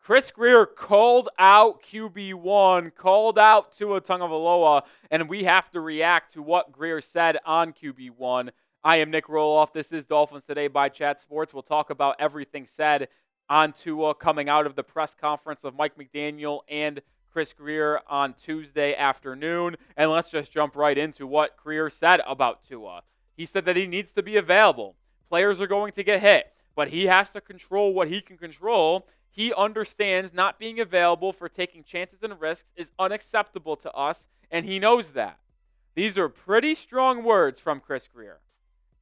Chris Grier called out QB1, called out Tua Tagovailoa, and we have to react to what Grier said on QB1. I am Nic Rohloff. This is Dolphins Today by Chat Sports. We'll talk about everything said on Tua coming out of the press conference of Mike McDaniel and Chris Grier on Tuesday afternoon. And let's just jump right into what Grier said about Tua. He said that he needs to be available. Players are going to get hit, but he has to control what he can control. He understands not being available for taking chances and risks is unacceptable to us, and he knows that. These are pretty strong words from Chris Grier,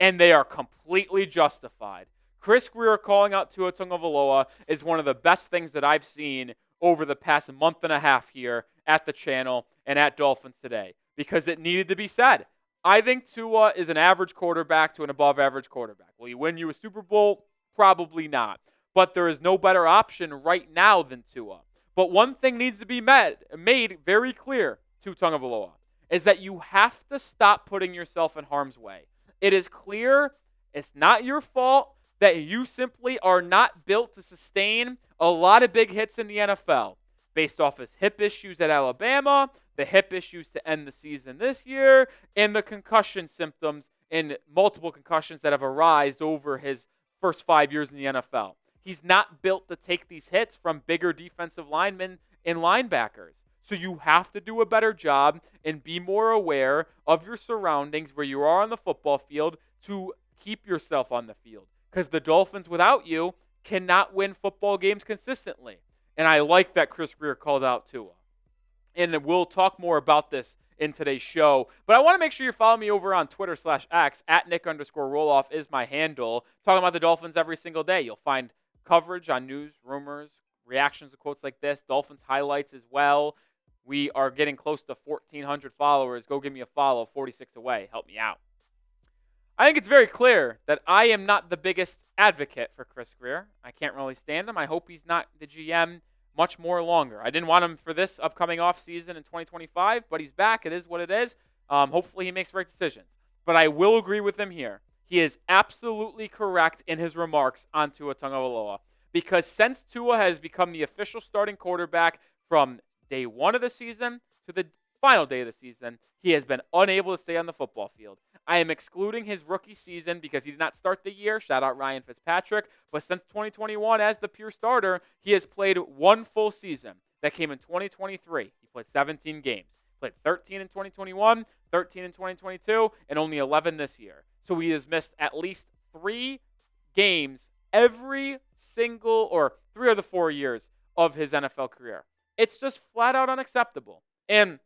and they are completely justified. Chris Grier calling out Tua Tagovailoa is one of the best things that I've seen over the past month and a half here at the channel and at Dolphins Today, because it needed to be said. I think Tua is an average quarterback to an above-average quarterback. Will he win you a Super Bowl? Probably not. But there is no better option right now than Tua. But one thing needs to be made very clear to Tagovailoa is that you have to stop putting yourself in harm's way. It is clear it's not your fault that you simply are not built to sustain a lot of big hits in the NFL based off his hip issues at Alabama, the hip issues to end the season this year, and the concussion symptoms and multiple concussions that have arisen over his first 5 years in the NFL. He's not built to take these hits from bigger defensive linemen and linebackers. So you have to do a better job and be more aware of your surroundings where you are on the football field to keep yourself on the field. Because the Dolphins, without you, cannot win football games consistently. And I like that Chris Grier called out Tua. And we'll talk more about this in today's show. But I want to make sure you follow me over on Twitter/X. @Nic_Rohloff is my handle. Talking about the Dolphins every single day. You'll find coverage on news, rumors, reactions to quotes like this, Dolphins highlights as well. We are getting close to 1,400 followers. Go give me a follow, 46 away. Help me out. I think it's very clear that I am not the biggest advocate for Chris Grier. I can't really stand him. I hope he's not the GM much more longer. I didn't want him for this upcoming offseason in 2025, but he's back. It is what it is. Hopefully he makes the right decisions. But I will agree with him here. He is absolutely correct in his remarks on Tua Tagovailoa, because since Tua has become the official starting quarterback from day one of the season to the final day of the season, he has been unable to stay on the football field. I am excluding his rookie season because he did not start the year. Shout out Ryan Fitzpatrick. But since 2021, as the pure starter, he has played one full season. That came in 2023. He played 17 games. Played 13 in 2021, 13 in 2022, and only 11 this year. So he has missed at least 3 games every single, or 3 of the 4 years of his NFL career. It's just flat out unacceptable. And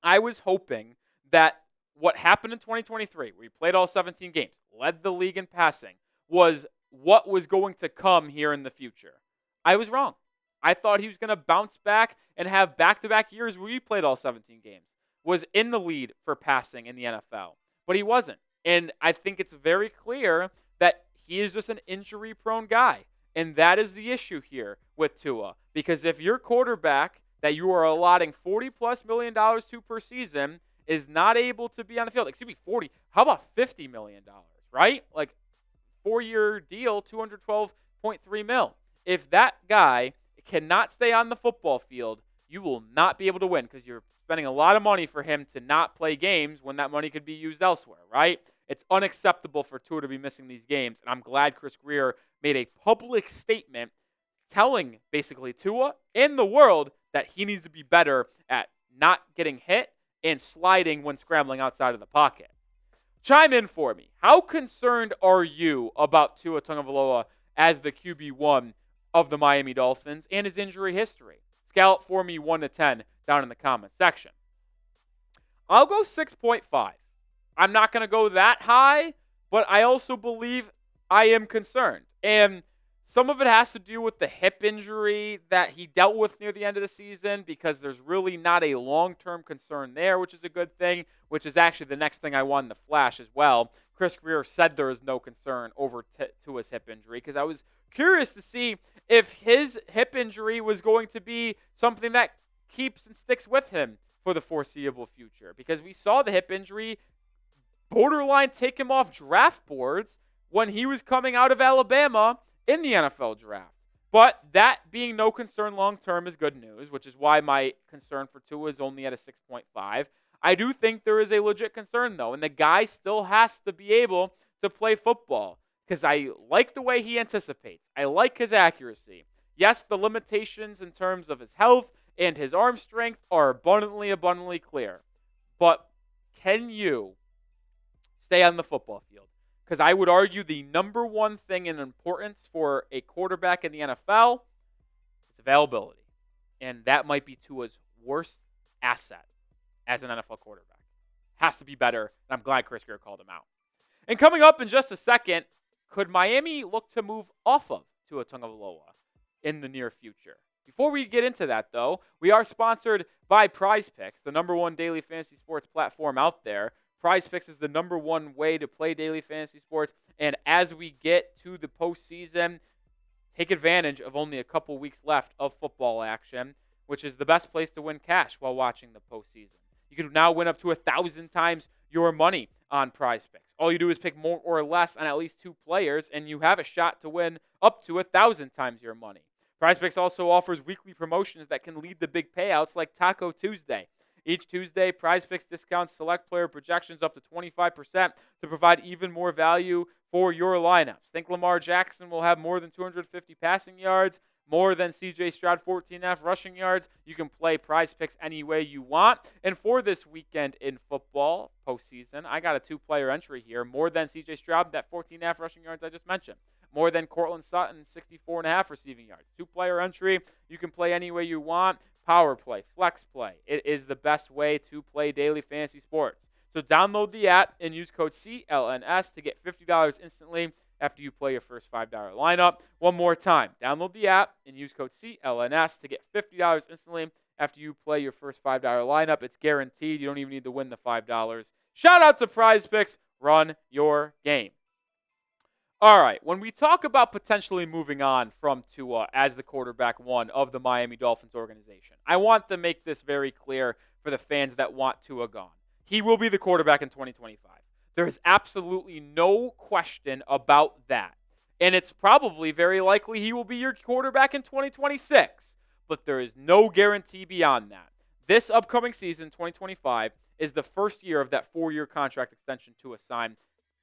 I was hoping that what happened in 2023, where he played all 17 games, led the league in passing, was what was going to come here in the future. I was wrong. I thought he was going to bounce back and have back-to-back years where he played all 17 games, was in the lead for passing in the NFL. But he wasn't. And I think it's very clear that he is just an injury-prone guy. And that is the issue here with Tua. Because if your quarterback that you are allotting $40+ million to per season is not able to be on the field, 40, how about $50 million, right? Like 4-year deal, $212.3 million. If that guy cannot stay on the football field, you will not be able to win because you're spending a lot of money for him to not play games when that money could be used elsewhere, right? It's unacceptable for Tua to be missing these games, and I'm glad Chris Grier made a public statement telling basically Tua and the world that he needs to be better at not getting hit and sliding when scrambling outside of the pocket. Chime in for me. How concerned are you about Tua Tagovailoa as the QB1 of the Miami Dolphins and his injury history? Scale it for me 1 to 10 down in the comment section. I'll go 6.5. I'm not going to go that high, but I also believe I am concerned. And some of it has to do with the hip injury that he dealt with near the end of the season, because there's really not a long-term concern there, which is a good thing, which is actually the next thing I wanted to flash as well. Chris Grier said there is no concern over Tua's hip injury, because I was curious to see if his hip injury was going to be something that keeps and sticks with him for the foreseeable future, because we saw the hip injury borderline take him off draft boards when he was coming out of Alabama in the NFL draft. But that being no concern long-term is good news, which is why my concern for Tua is only at a 6.5. I do think there is a legit concern, though, and the guy still has to be able to play football because I like the way he anticipates. I like his accuracy. Yes, the limitations in terms of his health and his arm strength are abundantly clear. But can you stay on the football field? Because I would argue the number one thing in importance for a quarterback in the NFL is availability. And that might be Tua's worst asset as an NFL quarterback. Has to be better, and I'm glad Chris Grier called him out. And coming up in just a second, could Miami look to move off of Tua Tagovailoa in the near future? Before we get into that, though, we are sponsored by Prize Picks, the number one daily fantasy sports platform out there. Prize Picks is the number one way to play daily fantasy sports. And as we get to the postseason, take advantage of only a couple weeks left of football action, which is the best place to win cash while watching the postseason. You can now win up to 1,000 times your money on Prize Picks. All you do is pick more or less on at least two players, and you have a shot to win up to 1,000 times your money. Prize Picks also offers weekly promotions that can lead to big payouts like Taco Tuesday. Each Tuesday, Prize Picks discounts select player projections up to 25% to provide even more value for your lineups. Think Lamar Jackson will have more than 250 passing yards, more than C.J. Stroud 14.5 rushing yards. You can play Prize Picks any way you want. And for this weekend in football postseason, I got a two-player entry here. More than C.J. Stroud, that 14.5 rushing yards I just mentioned. More than Cortland Sutton, 64.5 receiving yards. Two-player entry. You can play any way you want. Power play, flex play. It is the best way to play daily fantasy sports. So download the app and use code CLNS to get $50 instantly after you play your first $5 lineup. One more time, download the app and use code CLNS to get $50 instantly after you play your first $5 lineup. It's guaranteed. You don't even need to win the $5. Shout out to Prize Picks. Run your game. All right, when we talk about potentially moving on from Tua as the quarterback one of the Miami Dolphins organization, I want to make this very clear for the fans that want Tua gone. He will be the quarterback in 2025. There is absolutely no question about that. And it's probably very likely he will be your quarterback in 2026. But there is no guarantee beyond that. This upcoming season, 2025, is the first year of that 4-year contract extension Tua signed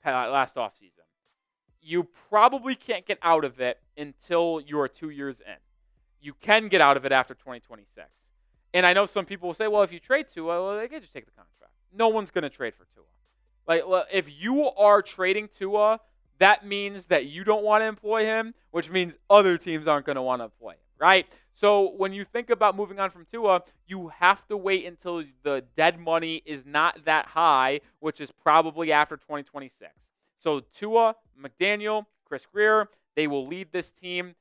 last offseason. You probably can't get out of it until you are 2 years in. You can get out of it after 2026. And I know some people will say, well, if you trade Tua, well, they can just take the contract. No one's going to trade for Tua. Like, if you are trading Tua, that means that you don't want to employ him, which means other teams aren't going to want to employ him, right? So when you think about moving on from Tua, you have to wait until the dead money is not that high, which is probably after 2026. So Tua, McDaniel, Chris Grier, they will lead this team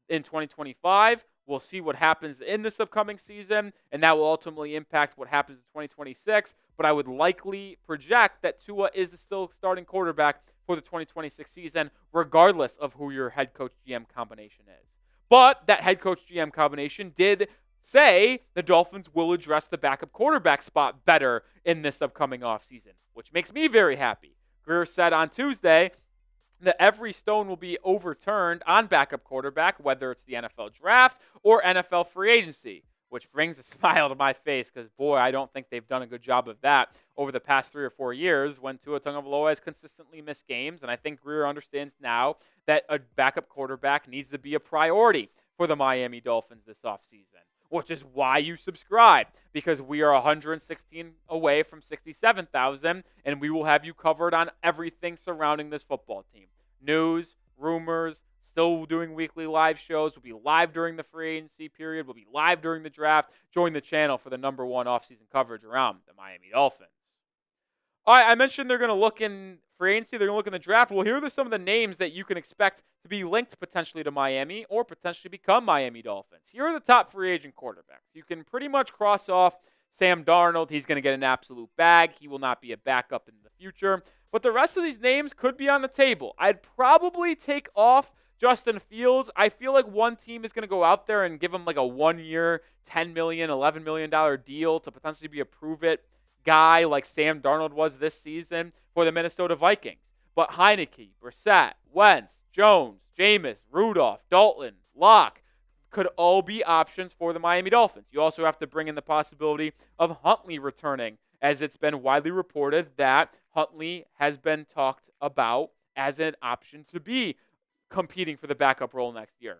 in 2025. We'll see what happens in this upcoming season, and that will ultimately impact what happens in 2026. But I would likely project that Tua is the still starting quarterback for the 2026 season, regardless of who your head coach GM combination is. But that head coach GM combination did say the Dolphins will address the backup quarterback spot better in this upcoming offseason, which makes me very happy. Grier said on Tuesday that every stone will be overturned on backup quarterback, whether it's the NFL draft or NFL free agency, which brings a smile to my face because, boy, I don't think they've done a good job of that over the past 3 or 4 years when Tua Tagovailoa has consistently missed games. And I think Grier understands now that a backup quarterback needs to be a priority for the Miami Dolphins this offseason, which is why you subscribe, because we are 116 away from 67,000, and we will have you covered on everything surrounding this football team. News, rumors, still doing weekly live shows. We'll be live during the free agency period. We'll be live during the draft. Join the channel for the number one offseason coverage around the Miami Dolphins. All right, I mentioned they're going to look in free agency. They're going to look in the draft. Well, here are some of the names that you can expect to be linked potentially to Miami or potentially become Miami Dolphins. Here are the top free agent quarterbacks. You can pretty much cross off Sam Darnold. He's going to get an absolute bag. He will not be a backup in the future. But the rest of these names could be on the table. I'd probably take off Justin Fields. I feel like one team is going to go out there and give him like a 1-year, $10 million, $11 million deal to potentially be a prove-it guy like Sam Darnold was this season for the Minnesota Vikings. But Heineke, Brissett, Wentz, Jones, Jameis, Rudolph, Dalton, lock, could all be options for the Miami Dolphins. You also have to bring in the possibility of Huntley returning, as it's been widely reported that Huntley has been talked about as an option to be competing for the backup role next year.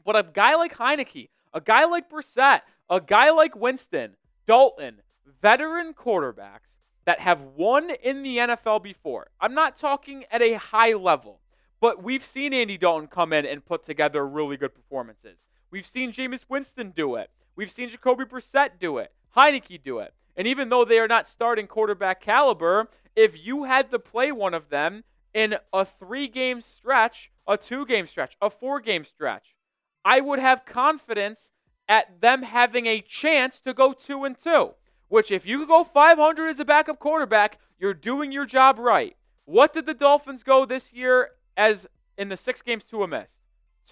But a guy like Heineke, a guy like Brissett, a guy like Winston, Dalton, veteran quarterbacks that have won in the NFL before. I'm not talking at a high level, but we've seen Andy Dalton come in and put together really good performances. We've seen Jameis Winston do it. We've seen Jacoby Brissett do it. Heineke do it. And even though they are not starting quarterback caliber, if you had to play one of them in a 3-game stretch, a 2-game stretch, a 4-game stretch, I would have confidence at them having a chance to go 2-2, which if you go 500 as a backup quarterback, you're doing your job right. What did the Dolphins go this year as in the 6 games to a miss?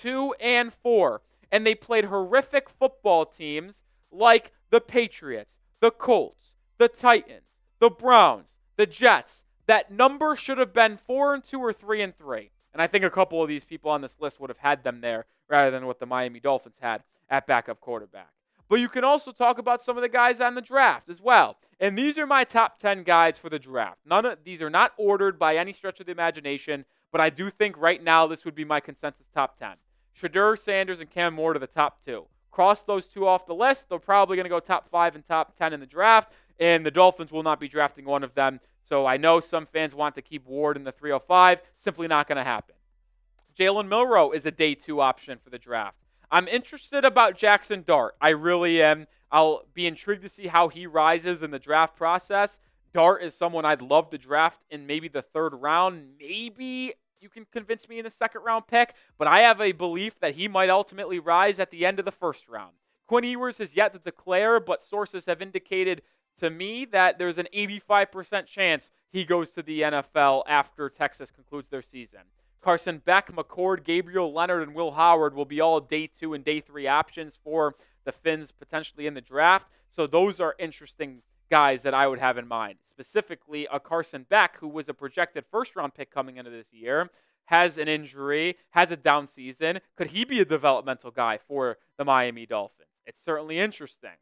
2-4. And they played horrific football teams like the Patriots, the Colts, the Titans, the Browns, the Jets. That number should have been 4-2 or 3-3. And I think a couple of these people on this list would have had them there rather than what the Miami Dolphins had at backup quarterback. But you can also talk about some of the guys on the draft as well. And these are my top 10 guys for the draft. None of these are not ordered by any stretch of the imagination, but I do think right now this would be my consensus top 10. Shedeur Sanders and Cam Ward are the top 2. Cross those 2 off the list. They're probably going to go top 5 and top 10 in the draft, and the Dolphins will not be drafting one of them. So I know some fans want to keep Ward in the 305. Simply not going to happen. Jalen Milroe is a day 2 option for the draft. I'm interested about Jackson Dart. I really am. I'll be intrigued to see how he rises in the draft process. Dart is someone I'd love to draft in maybe the 3rd round. Maybe you can convince me in the 2nd round pick, but I have a belief that he might ultimately rise at the end of the 1st round. Quinn Ewers has yet to declare, but sources have indicated to me that there's an 85% chance he goes to the NFL after Texas concludes their season. Carson Beck, McCord, Gabriel Leonard, and Will Howard will be all day 2 and day 3 options for the Finns potentially in the draft. So those are interesting guys that I would have in mind. Specifically, a Carson Beck, who was a projected 1st-round pick coming into this year, has an injury, has a down season. Could he be a developmental guy for the Miami Dolphins? It's certainly interesting.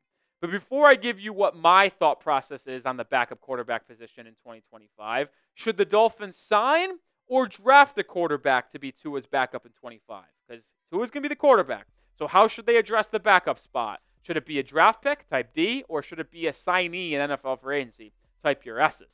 But before I give you what my thought process is on the backup quarterback position in 2025, should the Dolphins sign or draft a quarterback to be Tua's backup in 25? Because Tua's going to be the quarterback. So how should they address the backup spot? Should it be a draft pick, type D, or should it be a signee in NFL free agency, type your S's?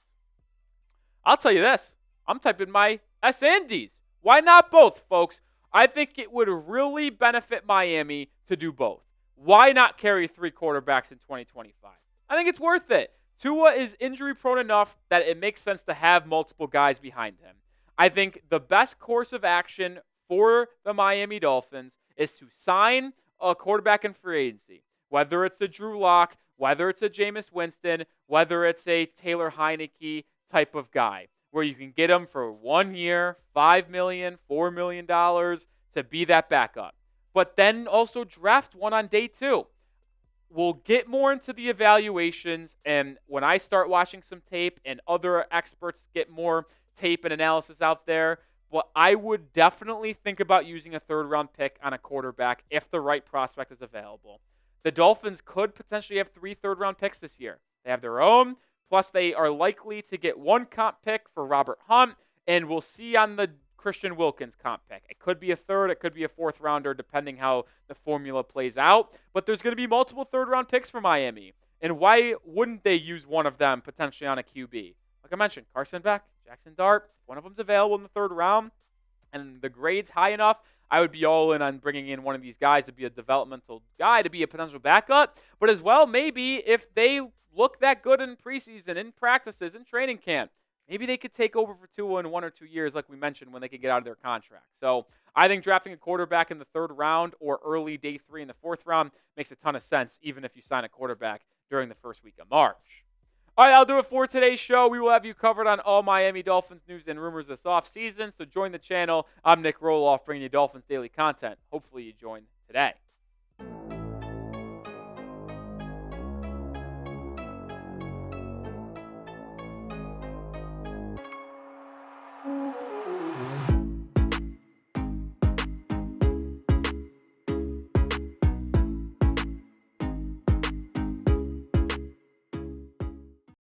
I'll tell you this. I'm typing my S and D's. Why not both, folks? I think it would really benefit Miami to do both. Why not carry 3 quarterbacks in 2025? I think it's worth it. Tua is injury prone enough that it makes sense to have multiple guys behind him. I think the best course of action for the Miami Dolphins is to sign a quarterback in free agency. Whether it's a Drew Lock, whether it's a Jameis Winston, whether it's a Taylor Heineke type of guy, where you can get him for 1 year, $5 million, $4 million to be that backup. But then also draft one on day 2. We'll get more into the evaluations, and when I start watching some tape and other experts get more tape and analysis out there, but I would definitely think about using a 3rd-round pick on a quarterback if the right prospect is available. The Dolphins could potentially have 3 3rd-round picks this year. They have their own, plus they are likely to get 1 comp pick for Robert Hunt, and we'll see on the Christian Wilkins comp pick. It could be a 3rd, it could be a 4th rounder, depending how the formula plays out. But there's going to be multiple 3rd-round picks for Miami. And why wouldn't they use one of them potentially on a QB? Like I mentioned, Carson Beck, Jackson Dart, one of them's available in the 3rd round, and the grade's high enough, I would be all in on bringing in one of these guys to be a developmental guy, to be a potential backup. But as well, maybe if they look that good in preseason, in practices, in training camp, maybe they could take over for Tua in 1 or 2 years, like we mentioned, when they could get out of their contract. So I think drafting a quarterback in the 3rd round or early day 3 in the 4th round makes a ton of sense, even if you sign a quarterback during the 1st week of March. All right, I'll do it for today's show. We will have you covered on all Miami Dolphins news and rumors this offseason, so join the channel. I'm Nic Rohloff, bringing you Dolphins daily content. Hopefully you join today.